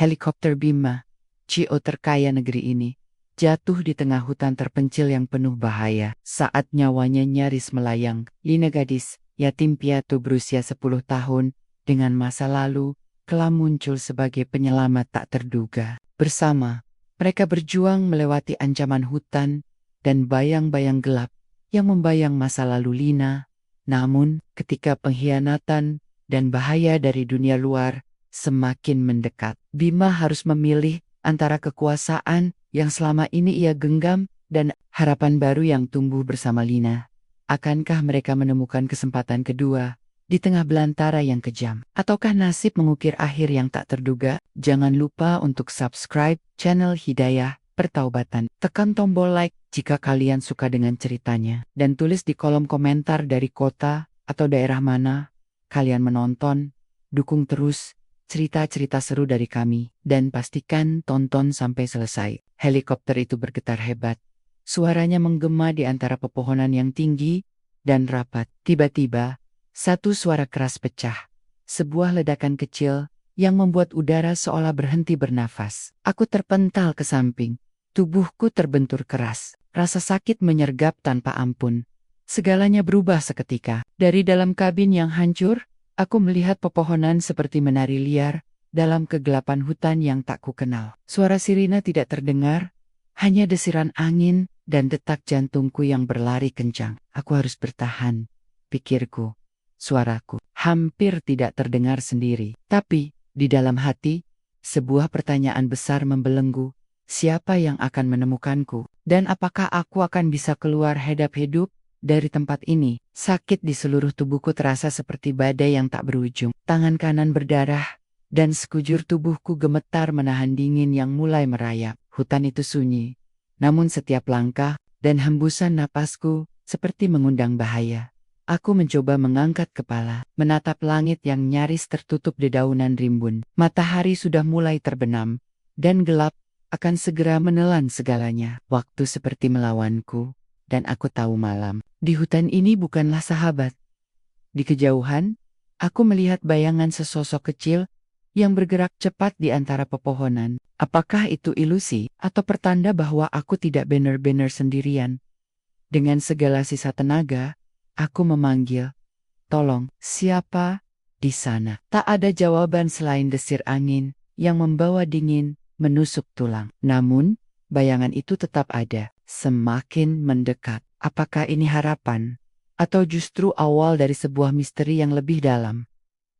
Helikopter Bima, CEO terkaya negeri ini, jatuh di tengah hutan terpencil yang penuh bahaya. Saat nyawanya nyaris melayang, Lina gadis, yatim piatu berusia 10 tahun, dengan masa lalu, kelam muncul sebagai penyelamat tak terduga. Bersama, mereka berjuang melewati ancaman hutan dan bayang-bayang gelap yang membayang masa lalu Lina. Namun, ketika pengkhianatan dan bahaya dari dunia luar semakin mendekat, Bima harus memilih antara kekuasaan yang selama ini ia genggam dan harapan baru yang tumbuh bersama Lina. Akankah mereka menemukan kesempatan kedua di tengah belantara yang kejam? Ataukah nasib mengukir akhir yang tak terduga? Jangan lupa untuk subscribe channel Hidayah Pertaubatan. Tekan tombol like jika kalian suka dengan ceritanya. Dan tulis di kolom komentar dari kota atau daerah mana kalian menonton. Dukung terus cerita-cerita seru dari kami. Dan pastikan tonton sampai selesai. Helikopter itu bergetar hebat. Suaranya menggema di antara pepohonan yang tinggi dan rapat. Tiba-tiba, satu suara keras pecah. Sebuah ledakan kecil yang membuat udara seolah berhenti bernafas. Aku terpental ke samping. Tubuhku terbentur keras. Rasa sakit menyergap tanpa ampun. Segalanya berubah seketika. Dari dalam kabin yang hancur, aku melihat pepohonan seperti menari liar dalam kegelapan hutan yang tak kukenal. Suara sirine tidak terdengar, hanya desiran angin dan detak jantungku yang berlari kencang. Aku harus bertahan, pikirku. Suaraku hampir tidak terdengar sendiri. Tapi, di dalam hati, sebuah pertanyaan besar membelenggu. Siapa yang akan menemukanku? Dan apakah aku akan bisa keluar hidup dari tempat ini? Sakit di seluruh tubuhku terasa seperti badai yang tak berujung. Tangan kanan berdarah, dan sekujur tubuhku gemetar menahan dingin yang mulai merayap. Hutan itu sunyi, namun setiap langkah dan hembusan napasku seperti mengundang bahaya. Aku mencoba mengangkat kepala, menatap langit yang nyaris tertutup dedaunan rimbun. Matahari sudah mulai terbenam, dan gelap akan segera menelan segalanya. Waktu seperti melawanku, dan aku tahu malam di hutan ini bukanlah sahabat. Di kejauhan, aku melihat bayangan sesosok kecil yang bergerak cepat di antara pepohonan. Apakah itu ilusi atau pertanda bahwa aku tidak benar-benar sendirian? Dengan segala sisa tenaga, aku memanggil, "Tolong, siapa di sana?" Tak ada jawaban selain desir angin yang membawa dingin menusuk tulang. Namun, bayangan itu tetap ada, semakin mendekat. Apakah ini harapan? Atau justru awal dari sebuah misteri yang lebih dalam?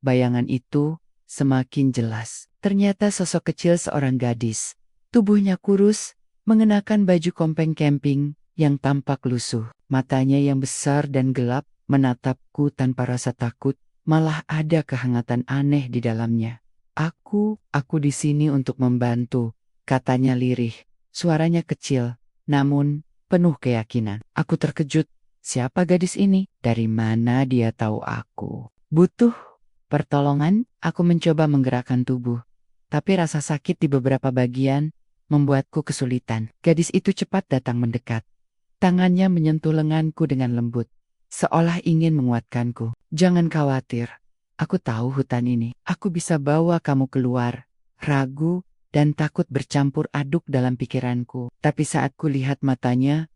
Bayangan itu semakin jelas. Ternyata sosok kecil seorang gadis. Tubuhnya kurus, mengenakan baju kompeng camping yang tampak lusuh. Matanya yang besar dan gelap menatapku tanpa rasa takut, malah ada kehangatan aneh di dalamnya. Aku di sini untuk membantu," katanya lirih. Suaranya kecil, namun penuh keyakinan. Aku terkejut. Siapa gadis ini? Dari mana dia tahu aku butuh pertolongan? Aku mencoba menggerakkan tubuh, tapi rasa sakit di beberapa bagian membuatku kesulitan. Gadis itu cepat datang mendekat. Tangannya menyentuh lenganku dengan lembut, seolah ingin menguatkanku. "Jangan khawatir. Aku tahu hutan ini. Aku bisa bawa kamu keluar." Ragu dan takut bercampur aduk dalam pikiranku. Tapi saat kulihat matanya,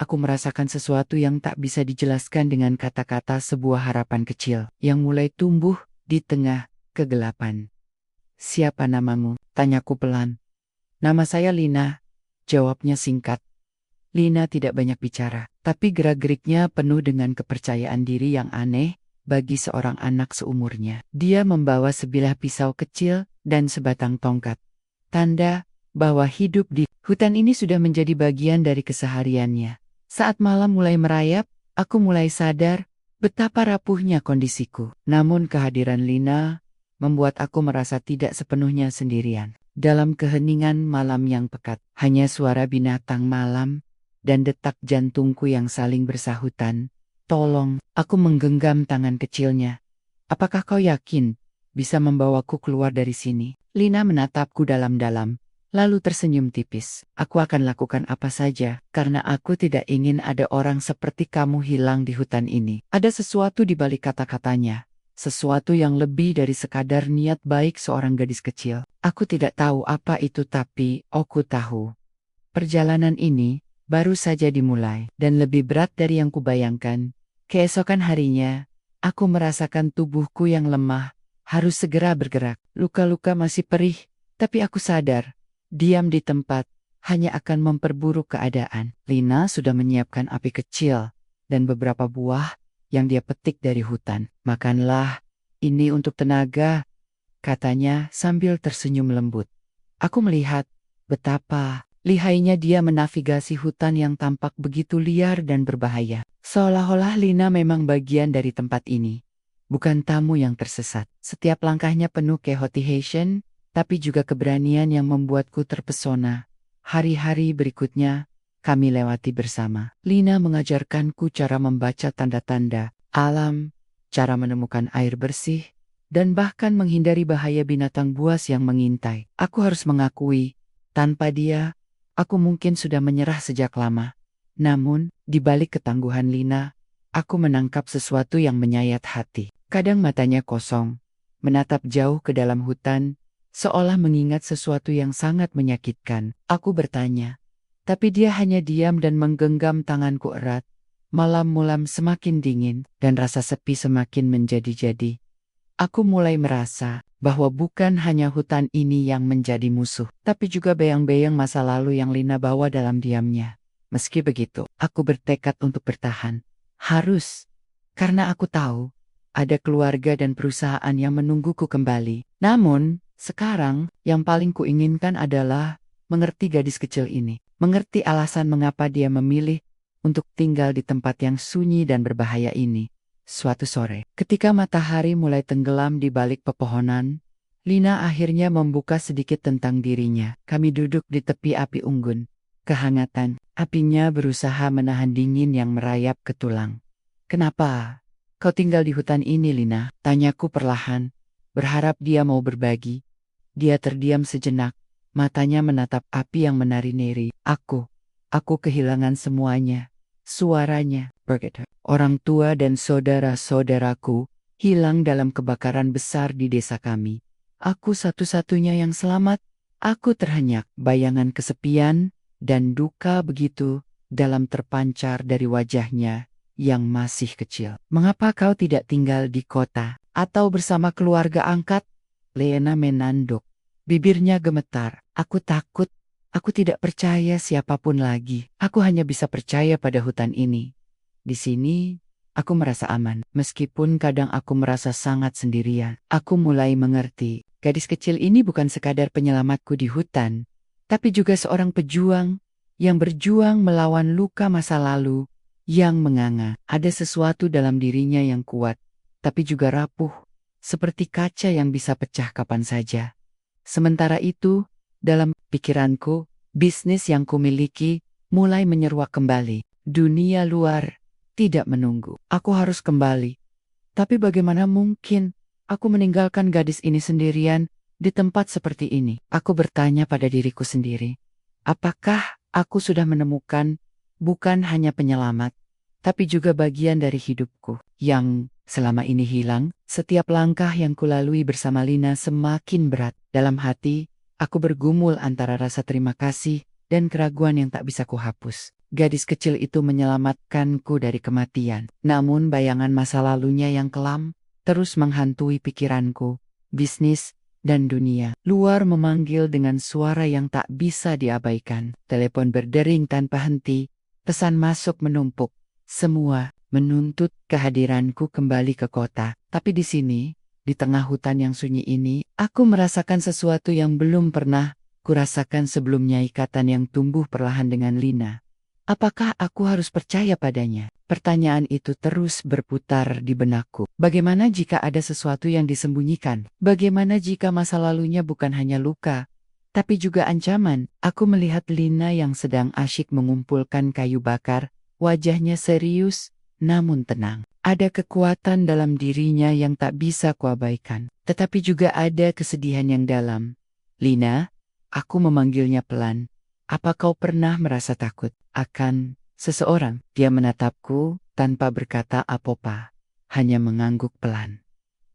aku merasakan sesuatu yang tak bisa dijelaskan dengan kata-kata. Sebuah harapan kecil yang mulai tumbuh di tengah kegelapan. "Siapa namamu?" tanyaku pelan. "Nama saya Lina," jawabnya singkat. Lina tidak banyak bicara, tapi gerak-geriknya penuh dengan kepercayaan diri yang aneh bagi seorang anak seumurnya. Dia membawa sebilah pisau kecil dan sebatang tongkat. Tanda bahwa hidup di hutan ini sudah menjadi bagian dari kesehariannya. Saat malam mulai merayap, aku mulai sadar betapa rapuhnya kondisiku. Namun kehadiran Lina membuat aku merasa tidak sepenuhnya sendirian. Dalam keheningan malam yang pekat, hanya suara binatang malam dan detak jantungku yang saling bersahutan. "Tolong," aku menggenggam tangan kecilnya. "Apakah kau yakin bisa membawaku keluar dari sini?" Lina menatapku dalam-dalam, lalu tersenyum tipis. "Aku akan lakukan apa saja, karena aku tidak ingin ada orang seperti kamu hilang di hutan ini." Ada sesuatu di balik kata-katanya, sesuatu yang lebih dari sekadar niat baik seorang gadis kecil. Aku tidak tahu apa itu, tapi aku tahu. Perjalanan ini baru saja dimulai dan lebih berat dari yang kubayangkan. Keesokan harinya, aku merasakan tubuhku yang lemah, harus segera bergerak. Luka-luka masih perih, tapi aku sadar, diam di tempat hanya akan memperburuk keadaan. Lina sudah menyiapkan api kecil dan beberapa buah yang dia petik dari hutan. "Makanlah, ini untuk tenaga," katanya sambil tersenyum lembut. Aku melihat betapa lihainya dia menavigasi hutan yang tampak begitu liar dan berbahaya. Seolah-olah Lina memang bagian dari tempat ini, bukan tamu yang tersesat. Setiap langkahnya penuh kehati-hatian, tapi juga keberanian yang membuatku terpesona. Hari-hari berikutnya, kami lewati bersama. Lina mengajarkanku cara membaca tanda-tanda alam, cara menemukan air bersih, dan bahkan menghindari bahaya binatang buas yang mengintai. Aku harus mengakui, tanpa dia, aku mungkin sudah menyerah sejak lama. Namun, di balik ketangguhan Lina, aku menangkap sesuatu yang menyayat hati. Kadang matanya kosong, menatap jauh ke dalam hutan, seolah mengingat sesuatu yang sangat menyakitkan. Aku bertanya, tapi dia hanya diam dan menggenggam tanganku erat. Malam-malam semakin dingin, dan rasa sepi semakin menjadi-jadi. Aku mulai merasa bahwa bukan hanya hutan ini yang menjadi musuh, tapi juga bayang-bayang masa lalu yang Lina bawa dalam diamnya. Meski begitu, aku bertekad untuk bertahan. Harus, karena aku tahu ada keluarga dan perusahaan yang menungguku kembali. Namun, sekarang yang paling kuinginkan adalah mengerti gadis kecil ini, mengerti alasan mengapa dia memilih untuk tinggal di tempat yang sunyi dan berbahaya ini. Suatu sore, ketika matahari mulai tenggelam di balik pepohonan, Lina akhirnya membuka sedikit tentang dirinya. Kami duduk di tepi api unggun. Kehangatan apinya berusaha menahan dingin yang merayap ke tulang. "Kenapa kau tinggal di hutan ini, Lina?" tanyaku perlahan, berharap dia mau berbagi. Dia terdiam sejenak, matanya menatap api yang menari-nari. Aku kehilangan semuanya. Suaranya bergetar. "Orang tua dan saudara-saudaraku hilang dalam kebakaran besar di desa kami. Aku satu-satunya yang selamat." Aku terhenyak, bayangan kesepian dan duka begitu dalam terpancar dari wajahnya yang masih kecil. "Mengapa kau tidak tinggal di kota atau bersama keluarga angkat?" Lena menanduk. Bibirnya gemetar. "Aku takut. Aku tidak percaya siapapun lagi. Aku hanya bisa percaya pada hutan ini. Di sini, aku merasa aman. Meskipun kadang aku merasa sangat sendirian." Aku mulai mengerti. Gadis kecil ini bukan sekadar penyelamatku di hutan, tapi juga seorang pejuang yang berjuang melawan luka masa lalu yang menganga. Ada sesuatu dalam dirinya yang kuat, tapi juga rapuh, seperti kaca yang bisa pecah kapan saja. Sementara itu, dalam pikiranku, bisnis yang kumiliki mulai menyeruak kembali. Dunia luar tidak menunggu. Aku harus kembali. Tapi bagaimana mungkin aku meninggalkan gadis ini sendirian di tempat seperti ini? Aku bertanya pada diriku sendiri. Apakah aku sudah menemukan bukan hanya penyelamat, tapi juga bagian dari hidupku yang selama ini hilang? Setiap langkah yang kulalui bersama Lina semakin berat. Dalam hati, aku bergumul antara rasa terima kasih dan keraguan yang tak bisa kuhapus. Gadis kecil itu menyelamatkanku dari kematian. Namun bayangan masa lalunya yang kelam terus menghantui pikiranku. Bisnis dan dunia luar memanggil dengan suara yang tak bisa diabaikan. Telepon berdering tanpa henti, pesan masuk menumpuk. Semua menuntut kehadiranku kembali ke kota. Tapi di sini, di tengah hutan yang sunyi ini, aku merasakan sesuatu yang belum pernah kurasakan sebelumnya, ikatan yang tumbuh perlahan dengan Lina. Apakah aku harus percaya padanya? Pertanyaan itu terus berputar di benakku. Bagaimana jika ada sesuatu yang disembunyikan? Bagaimana jika masa lalunya bukan hanya luka, tapi juga ancaman? Aku melihat Lina yang sedang asyik mengumpulkan kayu bakar, wajahnya serius, namun tenang. Ada kekuatan dalam dirinya yang tak bisa kuabaikan. Tetapi juga ada kesedihan yang dalam. "Lina," aku memanggilnya pelan. "Apa kau pernah merasa takut akan seseorang?" Dia menatapku tanpa berkata apa-apa, hanya mengangguk pelan.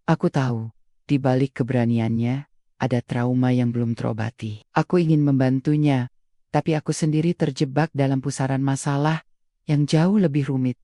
Aku tahu, di balik keberaniannya, ada trauma yang belum terobati. Aku ingin membantunya, tapi aku sendiri terjebak dalam pusaran masalah yang jauh lebih rumit.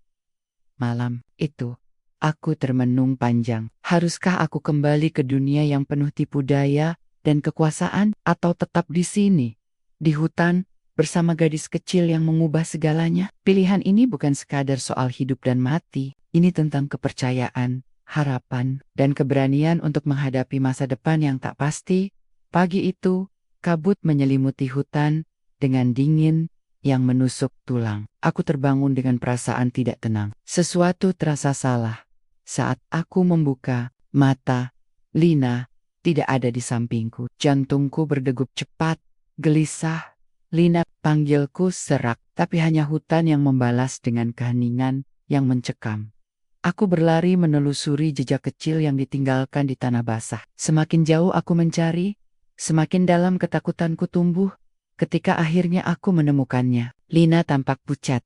Malam itu, aku termenung panjang. Haruskah aku kembali ke dunia yang penuh tipu daya dan kekuasaan, atau tetap di sini, di hutan, bersama gadis kecil yang mengubah segalanya? Pilihan ini bukan sekadar soal hidup dan mati. Ini tentang kepercayaan, harapan, dan keberanian untuk menghadapi masa depan yang tak pasti. Pagi itu, kabut menyelimuti hutan dengan dingin yang menusuk tulang. Aku terbangun dengan perasaan tidak tenang. Sesuatu terasa salah. Saat aku membuka mata, Lina tidak ada di sampingku. Jantungku berdegup cepat, gelisah. Lina panggilku serak, tapi hanya hutan yang membalas dengan keheningan yang mencekam. Aku berlari menelusuri jejak kecil yang ditinggalkan di tanah basah. Semakin jauh aku mencari, semakin dalam ketakutanku tumbuh. Ketika akhirnya aku menemukannya, Lina tampak pucat,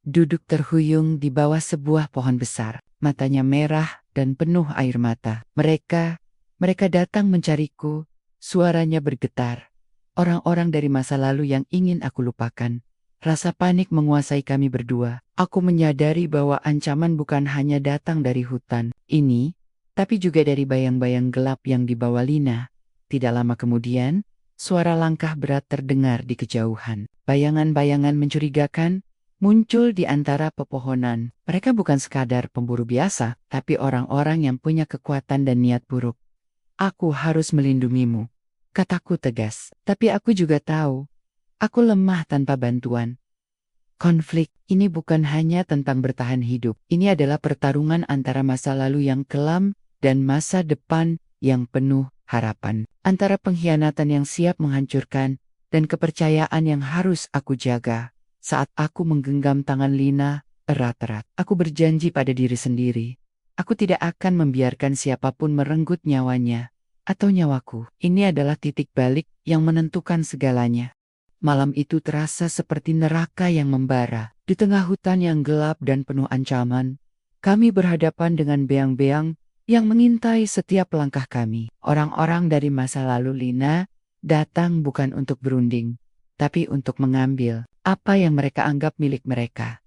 duduk terhuyung di bawah sebuah pohon besar. Matanya merah dan penuh air mata. Mereka datang mencariku, suaranya bergetar. Orang-orang dari masa lalu yang ingin aku lupakan. Rasa panik menguasai kami berdua. Aku menyadari bahwa ancaman bukan hanya datang dari hutan ini, tapi juga dari bayang-bayang gelap yang dibawa Lina. Tidak lama kemudian, suara langkah berat terdengar di kejauhan. Bayangan-bayangan mencurigakan muncul di antara pepohonan. Mereka bukan sekadar pemburu biasa, tapi orang-orang yang punya kekuatan dan niat buruk. Aku harus melindungimu, kataku tegas. Tapi aku juga tahu, aku lemah tanpa bantuan. Konflik ini bukan hanya tentang bertahan hidup. Ini adalah pertarungan antara masa lalu yang kelam dan masa depan yang penuh harapan. Antara pengkhianatan yang siap menghancurkan dan kepercayaan yang harus aku jaga. Saat aku menggenggam tangan Lina erat-erat, aku berjanji pada diri sendiri. Aku tidak akan membiarkan siapapun merenggut nyawanya atau nyawaku. Ini adalah titik balik yang menentukan segalanya. Malam itu terasa seperti neraka yang membara. Di tengah hutan yang gelap dan penuh ancaman, kami berhadapan dengan beang-beang yang mengintai setiap langkah kami. Orang-orang dari masa lalu Lina datang bukan untuk berunding, tapi untuk mengambil apa yang mereka anggap milik mereka.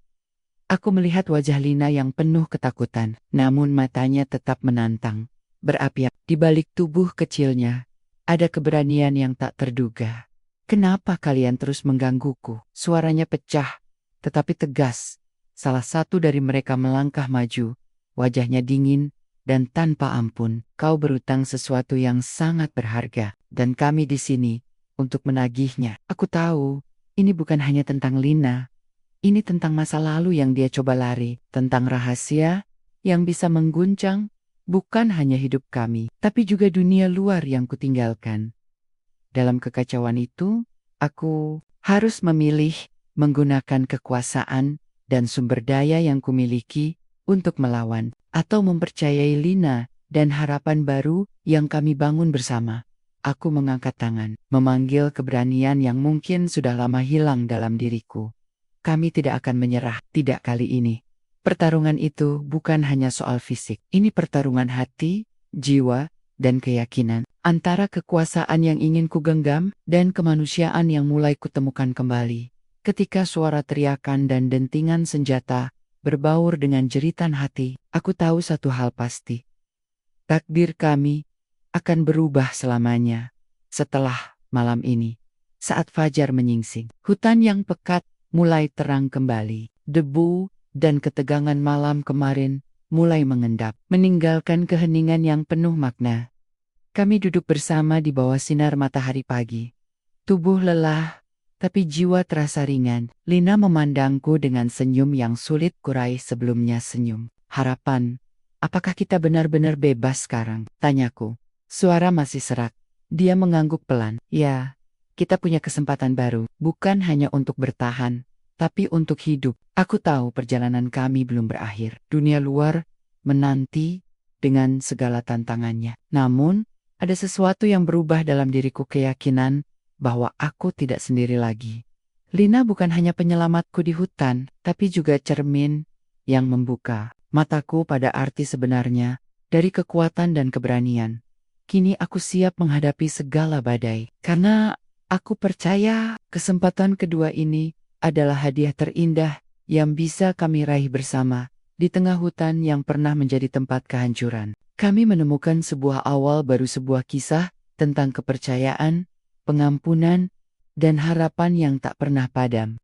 Aku melihat wajah Lina yang penuh ketakutan, namun matanya tetap menantang. Berapi-api di balik tubuh kecilnya, ada keberanian yang tak terduga. Kenapa kalian terus menggangguku? Suaranya pecah, tetapi tegas. Salah satu dari mereka melangkah maju, wajahnya dingin dan tanpa ampun. Kau berutang sesuatu yang sangat berharga, dan kami di sini untuk menagihnya. Aku tahu, ini bukan hanya tentang Lina. Ini tentang masa lalu yang dia coba lari, tentang rahasia yang bisa mengguncang bukan hanya hidup kami, tapi juga dunia luar yang kutinggalkan. Dalam kekacauan itu, aku harus memilih menggunakan kekuasaan dan sumber daya yang kumiliki untuk melawan atau mempercayai Lina dan harapan baru yang kami bangun bersama. Aku mengangkat tangan, memanggil keberanian yang mungkin sudah lama hilang dalam diriku. Kami tidak akan menyerah, tidak kali ini. Pertarungan itu bukan hanya soal fisik. Ini pertarungan hati, jiwa, dan keyakinan. Antara kekuasaan yang ingin kugenggam dan kemanusiaan yang mulai kutemukan kembali. Ketika suara teriakan dan dentingan senjata berbaur dengan jeritan hati, aku tahu satu hal pasti. Takdir kami akan berubah selamanya. Setelah malam ini, saat fajar menyingsing, hutan yang pekat mulai terang kembali. Debu dan ketegangan malam kemarin mulai mengendap, meninggalkan keheningan yang penuh makna. Kami duduk bersama di bawah sinar matahari pagi. Tubuh lelah, tapi jiwa terasa ringan. Lina memandangku dengan senyum yang sulit kurai sebelumnya senyum. Harapan, apakah kita benar-benar bebas sekarang? Tanyaku. Suara masih serak. Dia mengangguk pelan. Ya, kita punya kesempatan baru. Bukan hanya untuk bertahan, tapi untuk hidup. Aku tahu perjalanan kami belum berakhir. Dunia luar menanti dengan segala tantangannya. Namun, ada sesuatu yang berubah dalam diriku, keyakinan bahwa aku tidak sendiri lagi. Lina bukan hanya penyelamatku di hutan, tapi juga cermin yang membuka mataku pada arti sebenarnya dari kekuatan dan keberanian. Kini aku siap menghadapi segala badai, karena aku percaya kesempatan kedua ini adalah hadiah terindah yang bisa kami raih bersama di tengah hutan yang pernah menjadi tempat kehancuran. Kami menemukan sebuah awal baru, sebuah kisah tentang kepercayaan, pengampunan, dan harapan yang tak pernah padam.